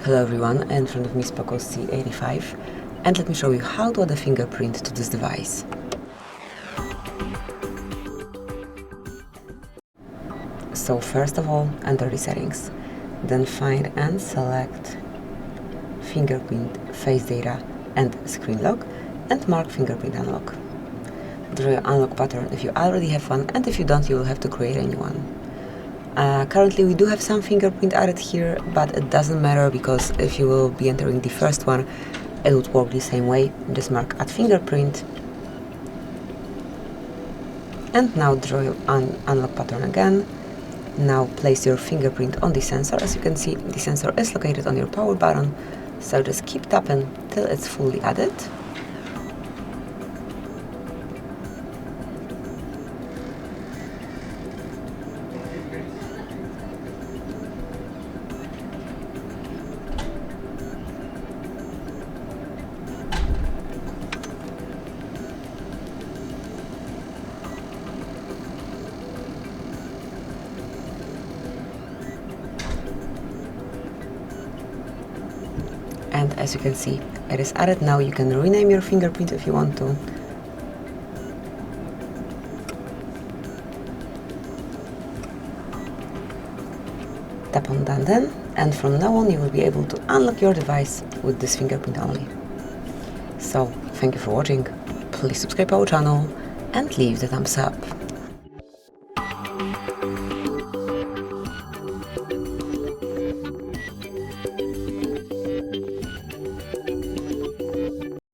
Hello everyone, in front of me is POCO C85, and let me show you how to add a fingerprint to this device. So first of all, enter the settings, then find and select fingerprint, face data and screen lock, and mark fingerprint unlock. Draw your unlock pattern if you already have one, and if you don't, you will have to create a new one. Currently we do have some fingerprint added here, but it doesn't matter because if you will be entering the first one, it would work the same way. Just mark add fingerprint, and now draw your unlock pattern again. Now place your fingerprint on the sensor. As you can see, the sensor is located on your power button, so just keep tapping till it's fully added. And as you can see, it is added. Now you can rename your fingerprint if you want to. Tap on done then, and from now on you will be able to unlock your device with this fingerprint only. So, thank you for watching, please subscribe our channel and leave the thumbs up.